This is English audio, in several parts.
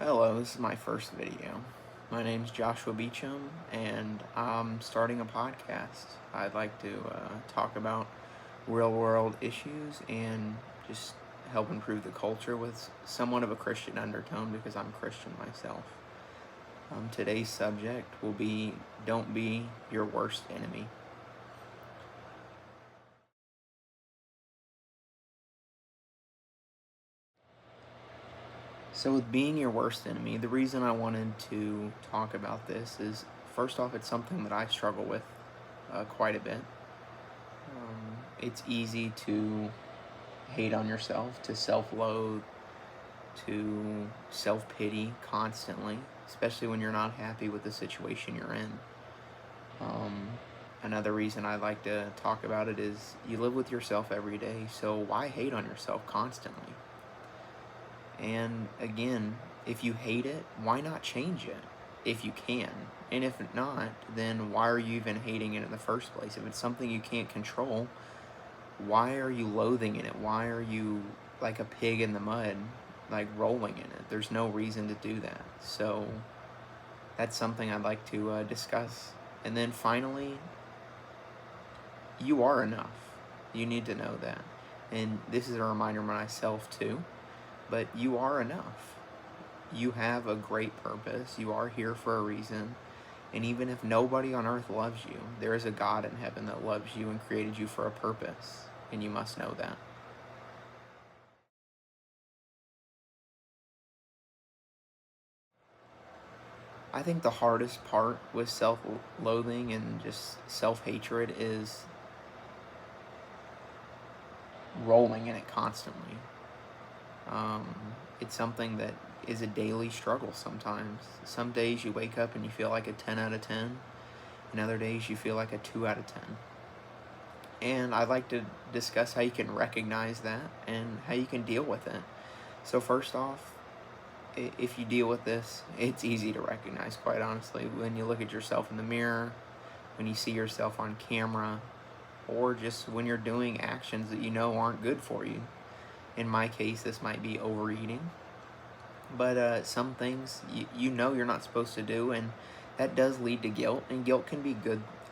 Hello, this is my first video. My name's Joshua Beecham, and I'm starting a podcast. I'd like to talk about real world issues and just help improve the culture with somewhat of a Christian undertone because I'm Christian myself. Today's subject will be Don't Be Your Worst Enemy. So, with being your worst enemy, the reason I wanted to talk about this is first off, it's something that I struggle with quite a bit. It's easy to hate on yourself, to self loathe, to self pity constantly, especially when you're not happy with the situation you're in. Um, Another reason I like to talk about it is you live with yourself every day, so why hate on yourself constantly? And again, if you hate it, why not change it if you can? And if not, then why are you even hating it in the first place? If it's something you can't control, why are you loathing in it? Why are you like a pig in the mud, like rolling in it? There's no reason to do that. So that's something I'd like to discuss. And then finally, you are enough. You need to know that. And this is a reminder to myself too, but you are enough. You have a great purpose. You are here for a reason. And even if nobody on earth loves you, there is a God in heaven that loves you and created you for a purpose. And you must know that. I think the hardest part with self loathing and just self hatred is rolling in it constantly. Um, it's something that is a daily struggle sometimes. Some days you wake up and you feel like a 10 out of 10, and other days you feel like a 2 out of 10. And I'd like to discuss how you can recognize that and how you can deal with it. So, first off, if you deal with this, it's easy to recognize, quite honestly. When you look at yourself in the mirror, when you see yourself on camera, or just when you're doing actions that you know aren't good for you. In my case, this might be overeating, but some things you know you're not supposed to do, and that does lead to guilt, and guilt can be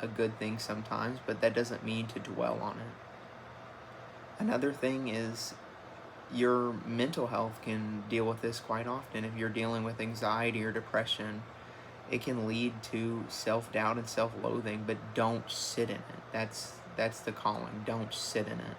a good thing sometimes, but that doesn't mean to dwell on it. Another thing is your mental health can deal with this quite often. If you're dealing with anxiety or depression, it can lead to self-doubt and self-loathing, but don't sit in it. That's the calling. Don't sit in it.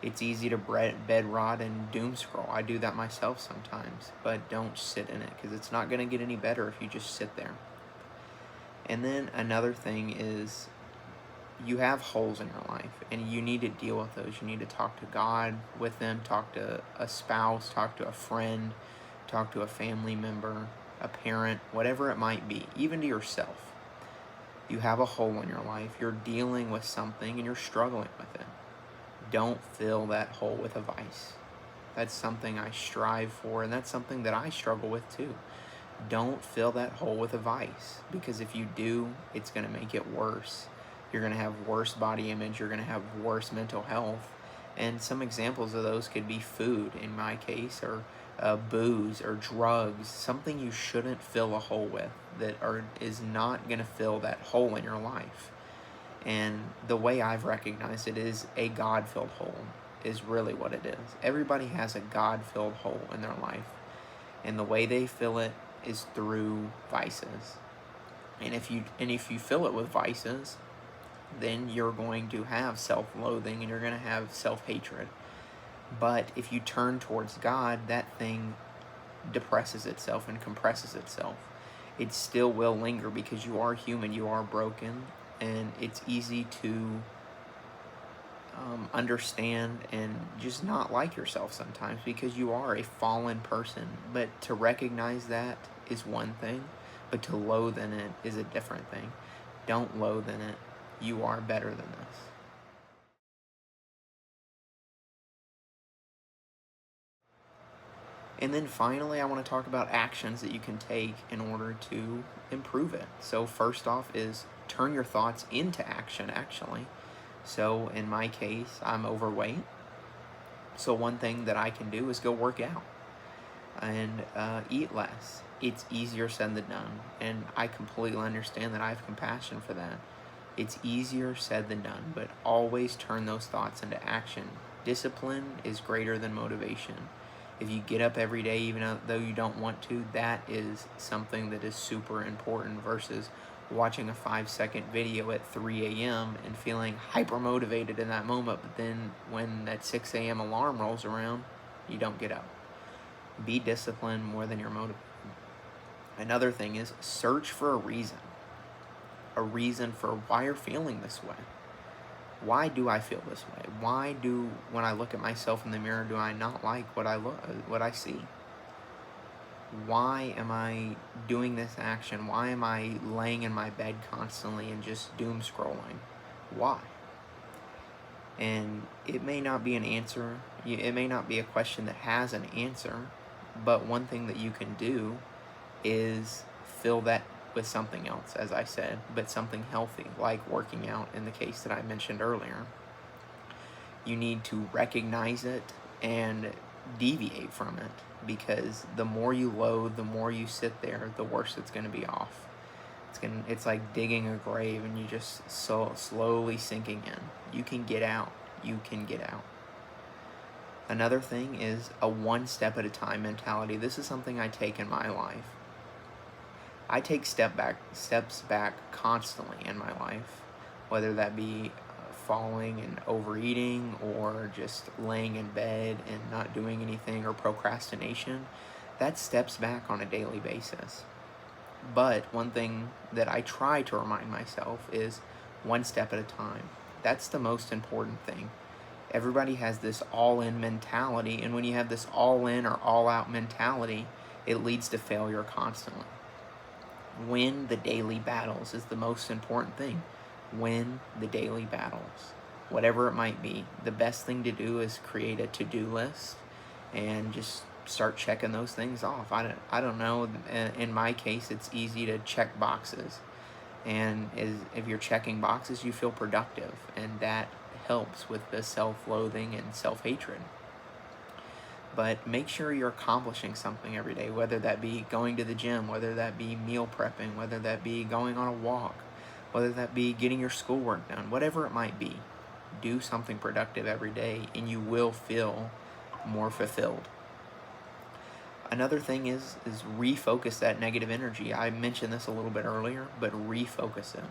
It's easy to bed rot and doom scroll. I do that myself sometimes, but don't sit in it because it's not going to get any better if you just sit there. And then another thing is you have holes in your life and you need to deal with those. You need to talk to God with them, talk to a spouse, talk to a friend, talk to a family member, a parent, whatever it might be, even to yourself. You have a hole in your life, you're dealing with something and you're struggling with it. Don't fill that hole with a vice. That's something I strive for, and that's something that I struggle with too. Don't fill that hole with a vice, because if you do, it's going to make it worse. You're going to have worse body image, you're going to have worse mental health. And some examples of those could be food, in my case, or booze or drugs, something you shouldn't fill a hole with is not going to fill that hole in your life. And the way I've recognized it is a God filled hole, is really what it is. Everybody has a God filled hole in their life, and the way they fill it is through vices. And if you fill it with vices, then you're going to have self-loathing and you're going to have self-hatred. But if you turn towards God, that thing depresses itself and compresses itself. It still will linger because you are human, you are broken, and it's easy to understand and just not like yourself sometimes because you are a fallen person. But to recognize that is one thing, but to loathe in it is a different thing. Don't loathe in it. You are better than this. And then finally, I want to talk about actions that you can take in order to improve it. So, first off, is turn your thoughts into action, actually. So, in my case, I'm overweight. So, one thing that I can do is go work out. and eat less. It's easier said than done, and I completely understand that. I have compassion for that. It's easier said than done, but always turn those thoughts into action. Discipline is greater than motivation. If you get up every day, even though you don't want to, that is something that is super important versus watching a 5-second video at 3 a.m. and feeling hyper motivated in that moment, but then when that 6 a.m. alarm rolls around, you don't get up. Be disciplined more than you're motivated. Another thing is search for a reason for why you're feeling this way. Why do I feel this way? Why do, when I look at myself in the mirror, do I not like what I see? Why am I doing this action? Why am I laying in my bed constantly and just doom scrolling? Why? And it may not be an answer. It may not be a question that has an answer, but one thing that you can do is fill that with something else, as I said, but something healthy, like working out in the case that I mentioned earlier. You need to recognize it and deviate from it, because the more you loathe, the more you sit there, the worse it's going to be off. It's like digging a grave and you just slowly sinking in. You can get out. You can get out. Another thing is a one step at a time mentality. This is something I take in my life. I take steps back constantly in my life, whether that be falling and overeating, or just laying in bed and not doing anything, or procrastination. That's steps back on a daily basis. But one thing that I try to remind myself is one step at a time. That's the most important thing. Everybody has this all-in mentality, and when you have this all-in or all-out mentality, it leads to failure constantly. Win the daily battles is the most important thing. Win the daily battles, whatever it might be. The best thing to do is create a to-do list and just start checking those things off. I don't know. In my case, it's easy to check boxes, and if you're checking boxes, you feel productive, and that helps with the self-loathing and self-hatred. But make sure you're accomplishing something every day, whether that be going to the gym, whether that be meal prepping, whether that be going on a walk, whether that be getting your schoolwork done, whatever it might be. Do something productive every day, and you will feel more fulfilled. Another thing is refocus that negative energy. I mentioned this a little bit earlier, but refocus it.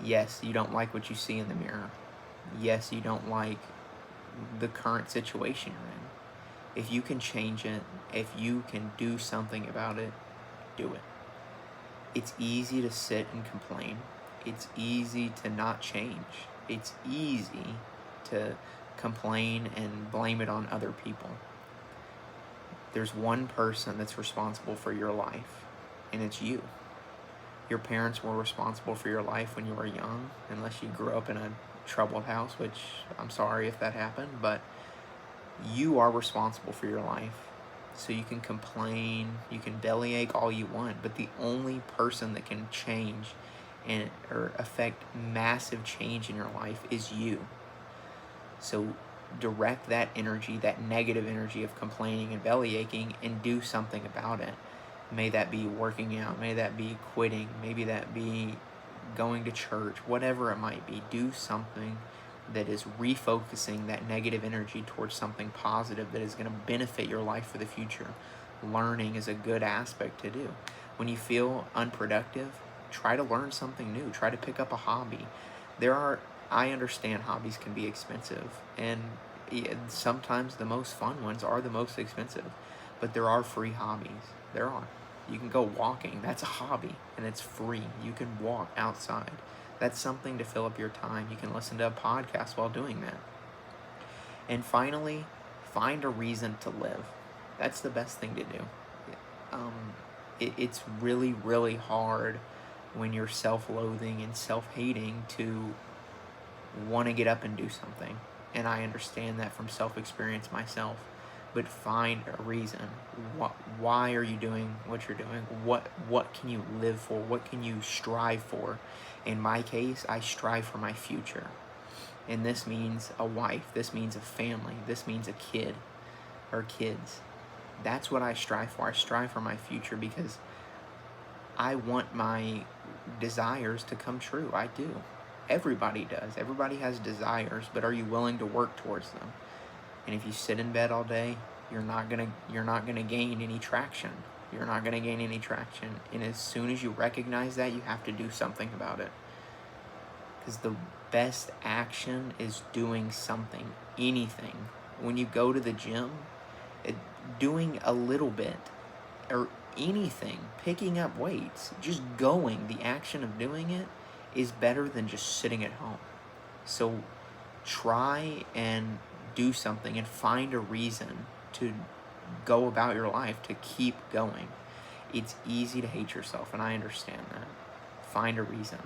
Yes, you don't like what you see in the mirror. Yes, you don't like the current situation you're in. If you can change it, if you can do something about it, do it. It's easy to sit and complain. It's easy to not change. It's easy to complain and blame it on other people. There's one person that's responsible for your life, and it's you. Your parents were responsible for your life when you were young, unless you grew up in a troubled house, which I'm sorry if that happened, but you are responsible for your life. So you can complain, you can bellyache all you want, but the only person that can change or affect massive change in your life is you. So direct that energy, that negative energy of complaining and bellyaching, and do something about it. May that be working out, may that be quitting, maybe that be going to church, whatever it might be. Do something that is refocusing that negative energy towards something positive that is going to benefit your life for the future. Learning is a good aspect to do. When you feel unproductive, try to learn something new. Try to pick up a hobby. I understand hobbies can be expensive, and sometimes the most fun ones are the most expensive, but there are free hobbies. There are. You can go walking. That's a hobby, and it's free. You can walk outside. That's something to fill up your time. You can listen to a podcast while doing that. And finally, find a reason to live. That's the best thing to do. It's really, really hard when you're self-loathing and self-hating to want to get up and do something. And I understand that from self-experience myself. But find a reason. Why are you doing what you're doing? What can you live for? What can you strive for? In my case, I strive for my future. And this means a wife. This means a family. This means a kid or kids. that's what I strive for. I strive for my future because I want my desires to come true. I do. Everybody does. Everybody has desires, but are you willing to work towards them? And if you sit in bed all day, you're not gonna gain any traction. You're not gonna gain any traction. And as soon as you recognize that, you have to do something about it. Because the best action is doing something, anything. When you go to the gym, doing a little bit, or anything, picking up weights, just going, the action of doing it is better than just sitting at home. So try and do something and find a reason to go about your life, to keep going. It's easy to hate yourself, and I understand that. Find a reason.